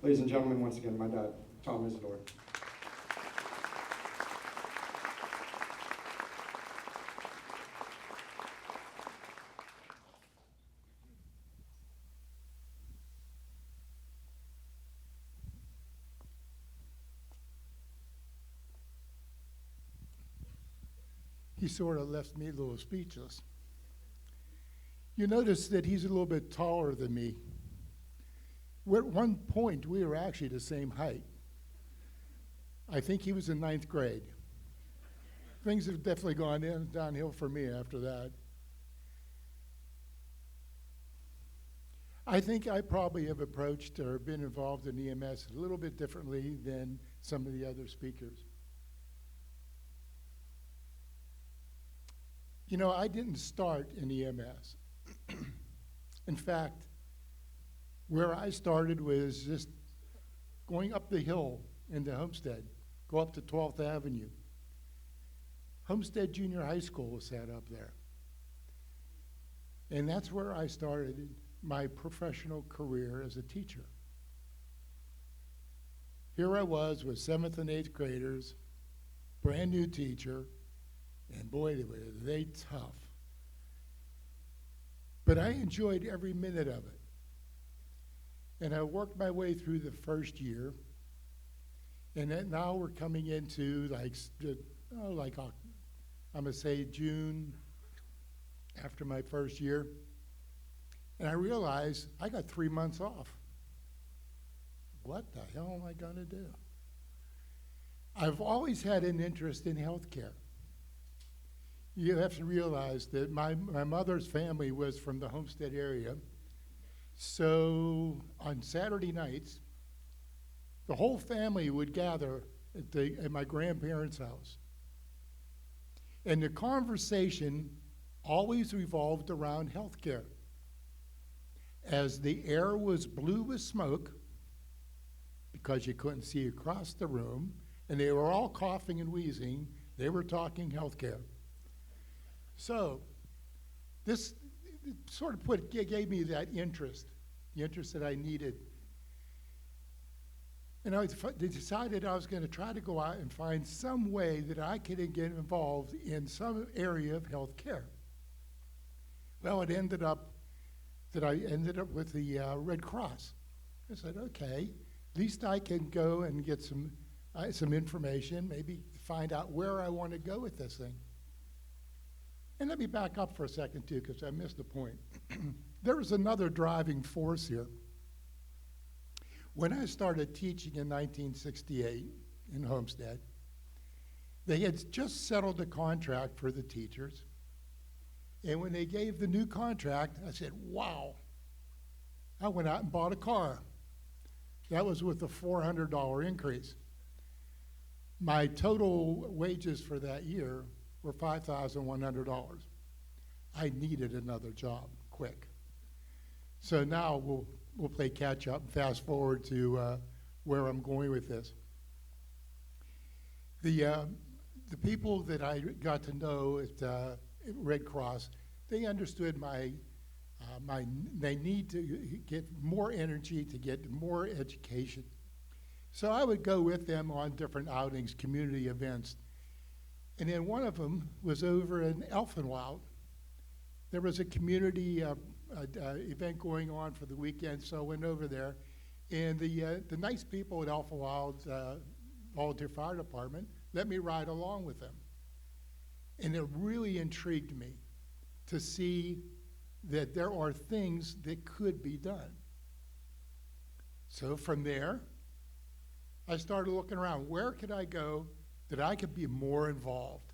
Ladies and gentlemen, once again, my dad, Tom Izydore. He sort of left me a little speechless. You notice that he's a little bit taller than me. At one point, we were actually the same height. I think he was in ninth grade. Things have definitely gone downhill for me after that. I think I probably have approached or been involved in EMS a little bit differently than some of the other speakers. You know, I didn't start in EMS. In fact, where I started was just going up the hill into Homestead, go up to 12th Avenue. Homestead Junior High School was set up there. And that's where I started my professional career as a teacher. Here I was with 7th and 8th graders, brand new teacher, and boy, were they tough. But I enjoyed every minute of it. And I worked my way through the first year. And then now we're coming into I'm gonna say June after my first year. And I realized I got 3 months off. What the hell am I gonna do? I've always had an interest in healthcare. You have to realize that my mother's family was from the Homestead area. So on Saturday nights, the whole family would gather at my grandparents' house. And the conversation always revolved around healthcare. As the air was blue with smoke, because you couldn't see across the room, and they were all coughing and wheezing, they were talking healthcare. So this sort of gave me that interest, the interest that I needed. And I decided I was going to try to go out and find some way that I could get involved in some area of health care. Well, it ended up that I ended up with the Red Cross. I said, okay, at least I can go and get some information, maybe find out where I want to go with this thing. And let me back up for a second, too, because I missed the point. There was another driving force here. When I started teaching in 1968 in Homestead, they had just settled the contract for the teachers. And when they gave the new contract, I said, wow. I went out and bought a car. That was with a $400 increase. My total wages for that year were $5,100. I needed another job, quick. So now we'll play catch up and fast forward to where I'm going with this. The people that I got to know at Red Cross, they understood my need to get more energy, to get more education. So I would go with them on different outings, community events. And then one of them was over in Elfenwild. There was a community event going on for the weekend, so I went over there. And the nice people at Elfenwild's volunteer fire department let me ride along with them. And it really intrigued me to see that there are things that could be done. So from there, I started looking around. Where could I go that I could be more involved?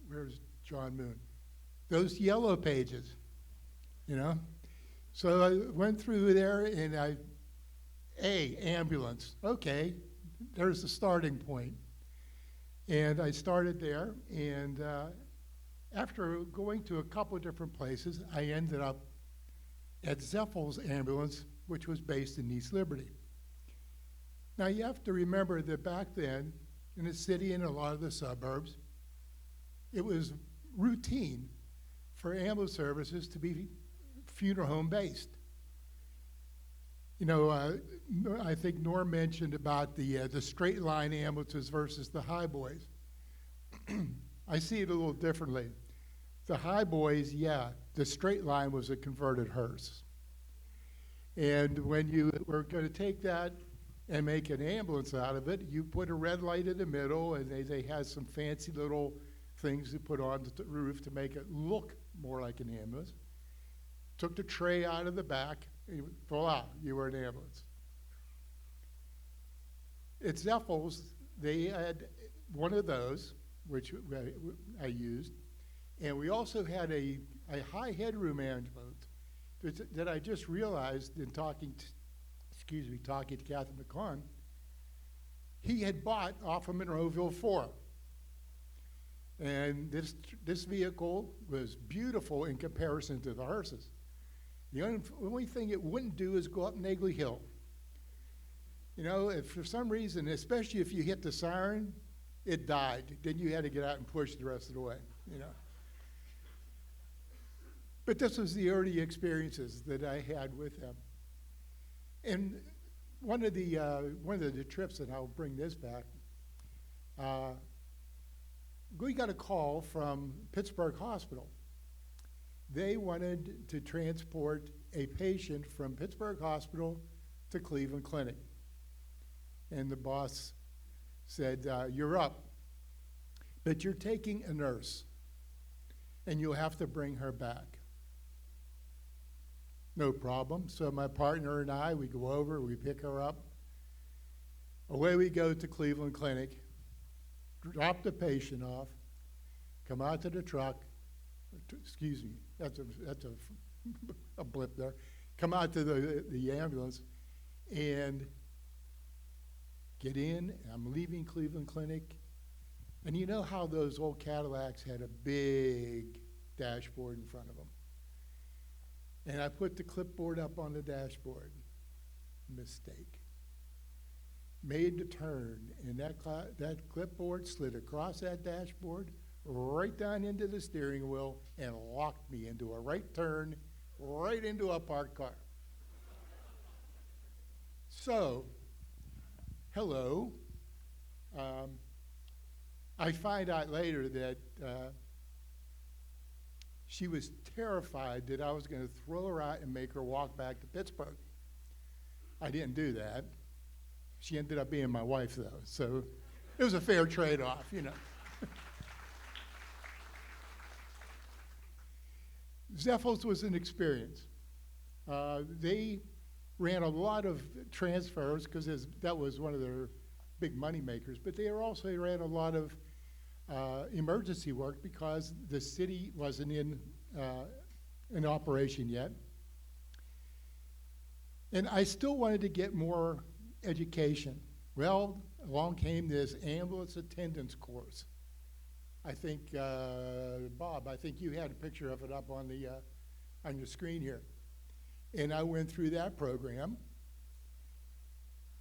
Where's John Moon? Those yellow pages, you know? So I went through there and ambulance. Okay, there's the starting point. And I started there, and after going to a couple of different places, I ended up at Zephel's ambulance, which was based in East Liberty. Now you have to remember that back then, in the city and a lot of the suburbs, it was routine for ambulance services to be funeral home based. You know, I think Norm mentioned about the straight line ambulances versus the high boys. I see it a little differently. The high boys, yeah, the straight line was a converted hearse. And when you were going to take that and make an ambulance out of it, you put a red light in the middle, and they had some fancy little things to put on the roof to make it look more like an ambulance. Took the tray out of the back, and voila, you were an ambulance. At Zeffels, they had one of those, which I used, and we also had a high headroom ambulance that I just realized in talking to Catherine McCon, he had bought off of Monroeville 4. And this vehicle was beautiful in comparison to the hearses. The only thing it wouldn't do is go up Nagley Hill. You know, if for some reason, especially if you hit the siren, it died. Then you had to get out and push the rest of the way, you know. But this was the early experiences that I had with him. And one of the trips, and I'll bring this back, we got a call from Pittsburgh Hospital. They wanted to transport a patient from Pittsburgh Hospital to Cleveland Clinic. And the boss said, you're up, but you're taking a nurse, and you'll have to bring her back. No problem. So my partner and I, we go over, we pick her up. Away we go to Cleveland Clinic, drop the patient off, come out to the truck, excuse me, that's a blip there, come out to the ambulance and get in. I'm leaving Cleveland Clinic. And you know how those old Cadillacs had a big dashboard in front of them? And I put the clipboard up on the dashboard. Mistake. Made the turn, and that clipboard slid across that dashboard, right down into the steering wheel, and locked me into a right turn, right into a parked car. So, hello. I find out later that she was terrified that I was going to throw her out and make her walk back to Pittsburgh. I didn't do that. She ended up being my wife, though, so it was a fair trade-off, you know. Zeffels was an experience. They ran a lot of transfers because that was one of their big money makers, but they also ran a lot of emergency work because the city wasn't in operation yet. And I still wanted to get more education. Well, along came this ambulance attendance course. I think, Bob, I think you had a picture of it up on your screen here. And I went through that program.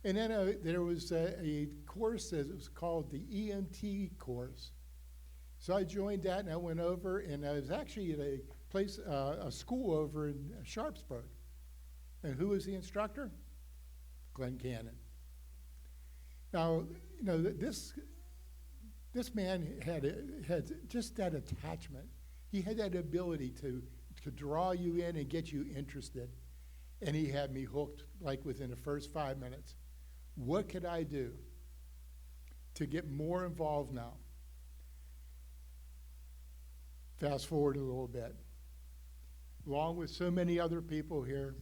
And then there was a course that was called the EMT course. So I joined that, and I went over, and I was actually at a school over in Sharpsburg. And who was the instructor? Glenn Cannon. Now, you know, this man had just that attachment. He had that ability to draw you in and get you interested. And he had me hooked like within the first 5 minutes. What could I do to get more involved now? Fast forward a little bit. Along with so many other people here,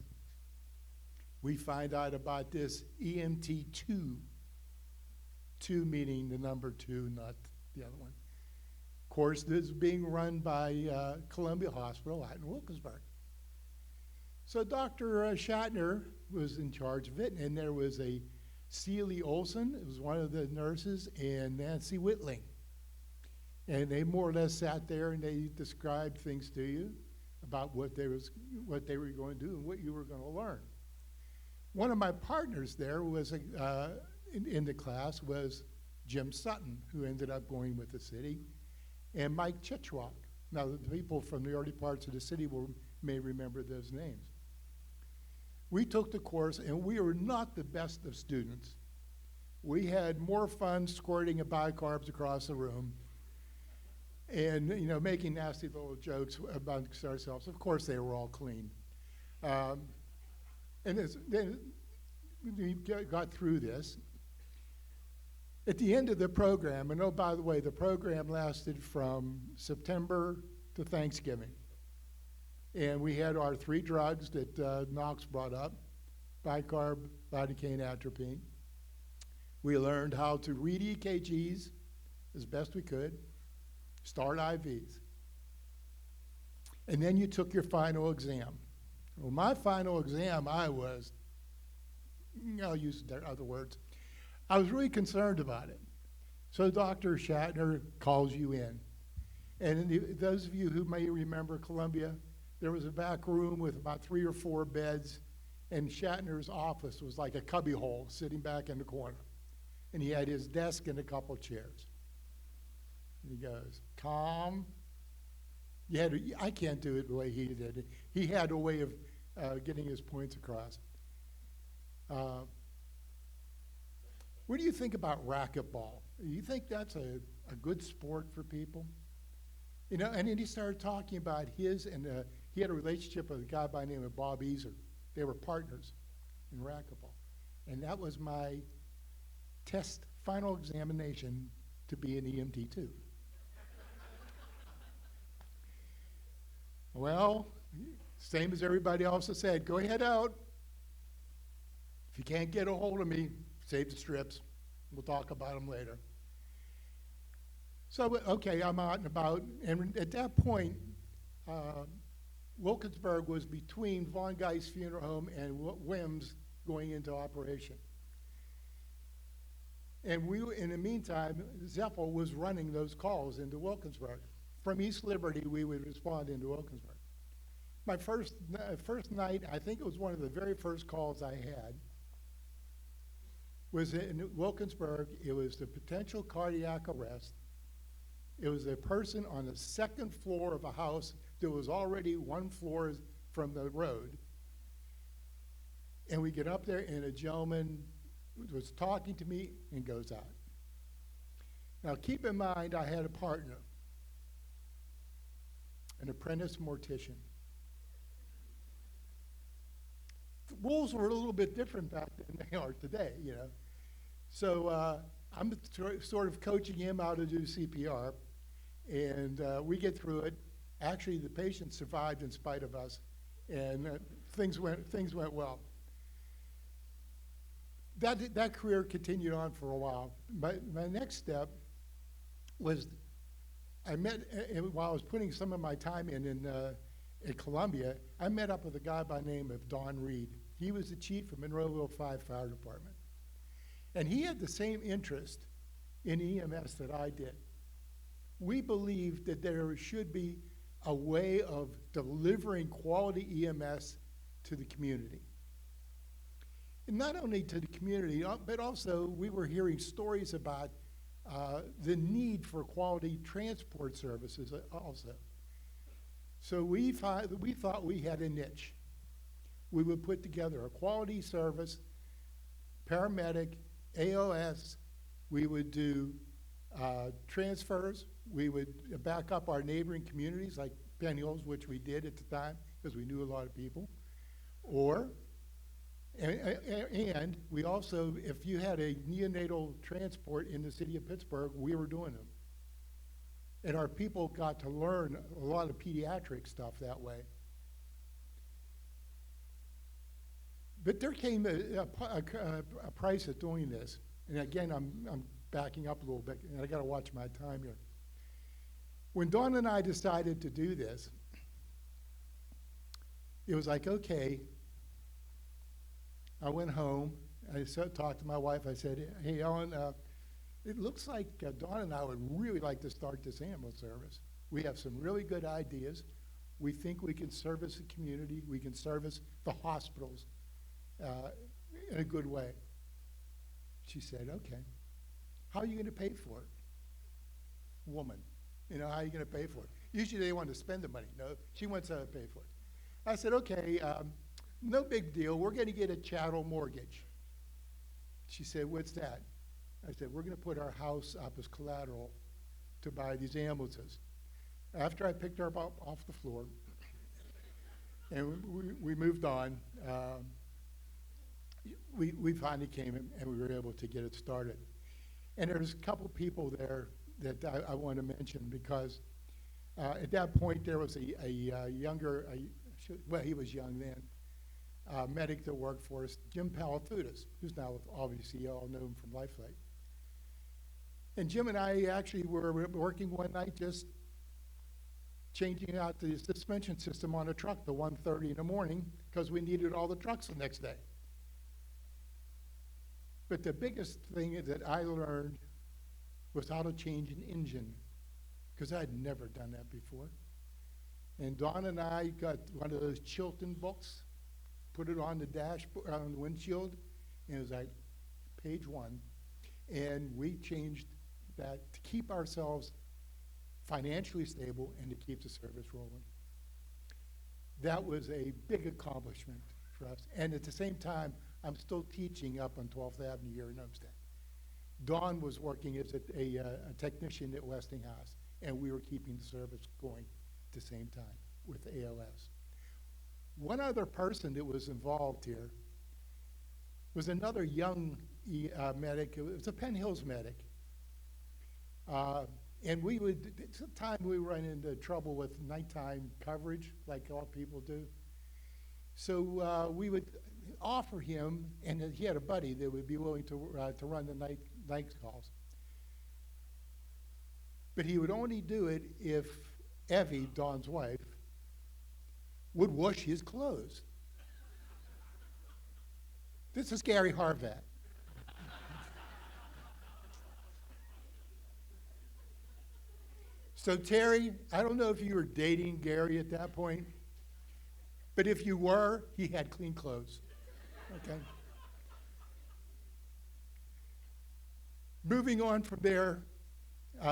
we find out about this EMT2. 2 meaning the number 2, not the other one. Of course, this is being run by Columbia Hospital out in Wilkinsburg. So Dr. Shatner was in charge of it, and there was a Celie Olson, it was one of the nurses, and Nancy Whitling. And they more or less sat there and they described things to you about what they were going to do and what you were going to learn. One of my partners there was in the class was Jim Sutton, who ended up going with the city, and Mike Chichwalk. Now, the people from the early parts of the city may remember those names. We took the course, and we were not the best of students. We had more fun squirting bicarbs across the room and, making nasty little jokes amongst ourselves. Of course, they were all clean. Then we got through this. At the end of the program, and oh, by the way, the program lasted from September to Thanksgiving. And we had our 3 drugs that Knox brought up, bicarb, lidocaine, atropine. We learned how to read EKGs as best we could, start IVs. And then you took your final exam. Well, my final exam, I'll use other words, I was really concerned about it. So Dr. Shatner calls you in. And those of you who may remember Columbia, there was a back room with about 3 or 4 beds, and Shatner's office was like a cubbyhole sitting back in the corner. And he had his desk and a couple chairs. And he goes, calm. I can't do it the way he did it. He had a way of getting his points across. What do you think about racquetball? Do you think that's a good sport for people? And then he started talking about he had a relationship with a guy by the name of Bob Easer. They were partners in racquetball. And that was my final examination to be an EMT too. Well, same as everybody else has said, go ahead out. If you can't get a hold of me, save the strips. We'll talk about them later. So, okay, I'm out and about. And at that point, Wilkinsburg was between Von Geist Funeral Home and WIMS going into operation. And in the meantime, Zeppel was running those calls into Wilkinsburg. From East Liberty, we would respond into Wilkinsburg. My first night, I think it was one of the very first calls I had, was in Wilkinsburg. It was the potential cardiac arrest. It was a person on the 2nd floor of a house that was already 1 floor from the road. And we get up there, and a gentleman was talking to me and goes out. Now, keep in mind, I had a partner, an apprentice mortician. The rules were a little bit different back then than they are today, So I'm sort of coaching him how to do CPR, and we get through it. Actually, the patient survived in spite of us, and things went well. That career continued on for a while. My next step was while I was putting some of my time in Columbia, I met up with a guy by the name of Don Reed. He was the chief of Monroeville 5 Fire Department. And he had the same interest in EMS that I did. We believed that there should be a way of delivering quality EMS to the community. And not only to the community, but also we were hearing stories about the need for quality transport services also. So we thought we had a niche. We would put together a quality service, paramedic, AOS. We would do transfers. We would back up our neighboring communities like Penn Hills, which we did at the time because we knew a lot of people. And we also, if you had a neonatal transport in the city of Pittsburgh, we were doing them. And our people got to learn a lot of pediatric stuff that way. But there came a price of doing this. And again, I'm backing up a little bit, and I got to watch my time here. When Dawn and I decided to do this, it was like, okay. I went home. I talked to my wife. I said, hey, Ellen, it looks like Dawn and I would really like to start this ambulance service. We have some really good ideas. We think we can service the community. We can service the hospitals in a good way. She said, okay. How are you going to pay for it? Woman. How are you going to pay for it? Usually they want to spend the money. No, she wants to pay for it. I said, okay, No big deal. We're going to get a chattel mortgage. She said, what's that? I said, we're going to put our house up as collateral to buy these ambulances. After I picked her up off the floor, and we moved on, we finally came and we were able to get it started. And there's a couple people there that I want to mention because at that point there was a younger, well, he was young then, medic that worked for us, Jim Palafudis, who's now obviously you all know him from Lifelike. And Jim and I actually were working one night just changing out the suspension system on a truck at 1:30 in the morning because we needed all the trucks the next day. But the biggest thing that I learned was how to change an engine because I'd never done that before. And Don and I got one of those Chilton books, put it on the dashboard, on the windshield, and it was like page 1. And we changed that to keep ourselves financially stable and to keep the service rolling. That was a big accomplishment for us. And at the same time, I'm still teaching up on 12th Avenue here in Homestead. Don was working as a technician at Westinghouse, and we were keeping the service going at the same time with ALS. One other person that was involved here was another young medic. It was a Penn Hills medic. And we would, sometimes we run into trouble with nighttime coverage, like all people do. So we would offer him, and he had a buddy that would be willing to run the night calls. But he would only do it if Evie, Don's wife, would wash his clothes. This is Gary Harvat. So Terry, I don't know if you were dating Gary at that point, but if you were, he had clean clothes, okay? Moving on from there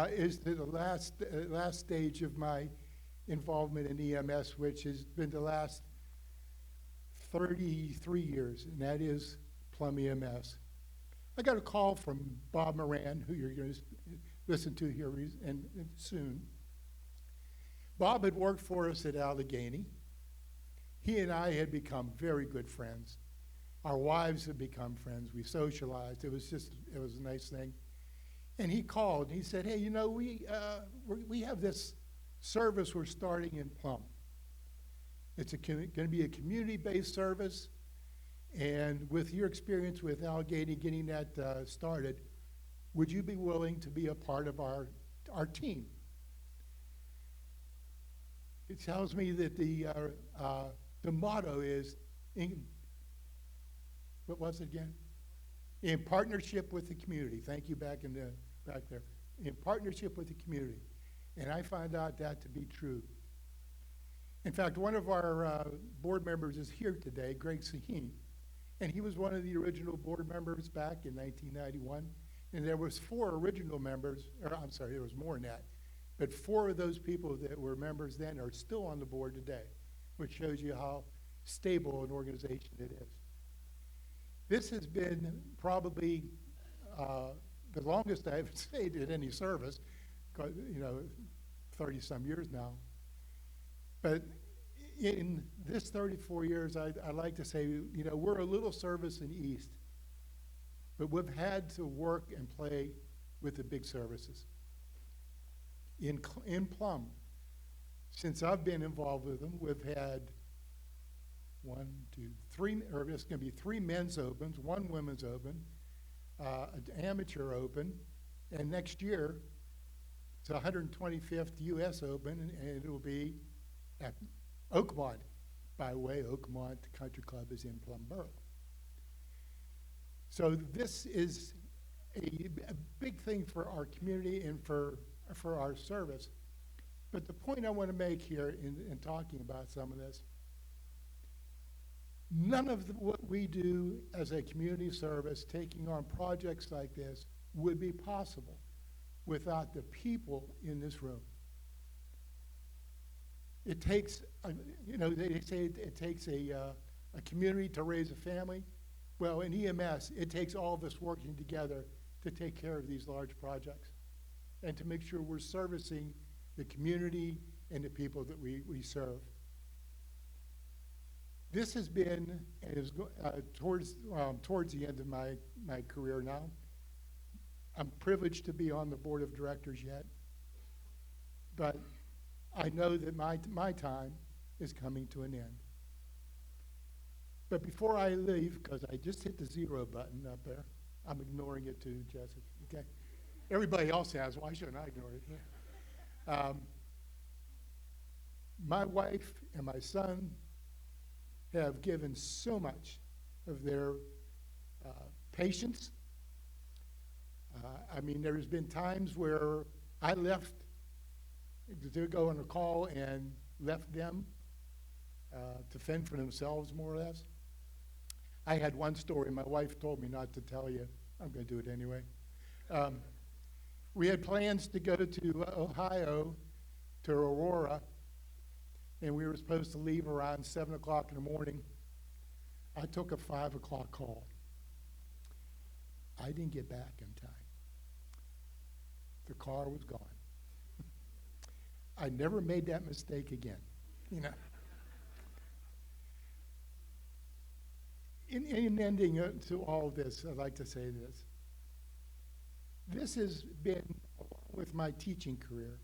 is the last stage of my involvement in EMS, which has been the last 33 years, and that is Plum EMS. I got a call from Bob Moran, who you're going to listen to here and soon. Bob had worked for us at Allegheny. He and I had become very good friends. Our wives had become friends. We socialized. It was a nice thing. And he called. He said, hey, you know, we have this service we're starting in Plum. It's going to be a community-based service. And with your experience with Allegheny getting that started, would you be willing to be a part of our team? It tells me that the motto is, what was it again? In partnership with the community. Thank you back there. In partnership with the community. And I found out that to be true. In fact, one of our board members is here today, Greg Saheen. And he was one of the original board members back in 1991. And there was 4 original members, or I'm sorry, there was more than that. But 4 of those people that were members then are still on the board today, which shows you how stable an organization it is. This has been probably the longest I've stayed in any service, 30-some years now. But in this 34 years, I like to say, we're a little service in East, but we've had to work and play with the big services. In Plum, since I've been involved with them, we've had 3, or it's going to be 3 men's opens, 1 women's open, an amateur open, and next year it's 125th U.S. Open, and it will be at Oakmont. By the way, Oakmont Country Club is in Plum Borough. So this is a big thing for our community and for our service. But the point I want to make here in talking about some of this, none of what we do as a community service, taking on projects like this, would be possible without the people in this room. It takes, they say it takes a a community to raise a family. Well, in EMS, it takes all of us working together to take care of these large projects and to make sure we're servicing the community and the people that we serve. This has been, and is towards the end of my career now. I'm privileged to be on the board of directors yet, but I know that my time is coming to an end. But before I leave, because I just hit the 0 button up there, I'm ignoring it too, Jessica, okay? Everybody else has, why shouldn't I ignore it? My wife and my son have given so much of their patience. I mean, there's been times where I left to go on a call and left them to fend for themselves, more or less. I had one story my wife told me not to tell you. I'm going to do it anyway. We had plans to go to Ohio, to Aurora, and we were supposed to leave around 7 o'clock in the morning. I took a 5 o'clock call. I didn't get back in time. The car was gone. I never made that mistake again, you know. In ending to all this, I'd like to say this. This has been, along with my teaching career,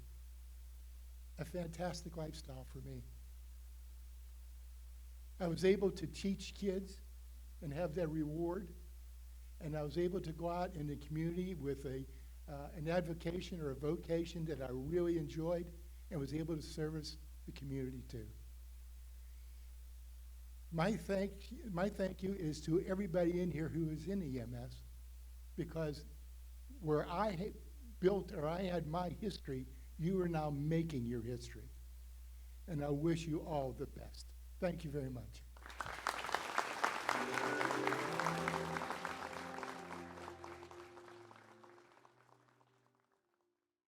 a fantastic lifestyle for me. I was able to teach kids and have that reward, and I was able to go out in the community with an avocation or a vocation that I really enjoyed and was able to service the community too. My thank you is to everybody in here who is in EMS, because where I built or I had my history, you are now making your history. And I wish you all the best. Thank you very much.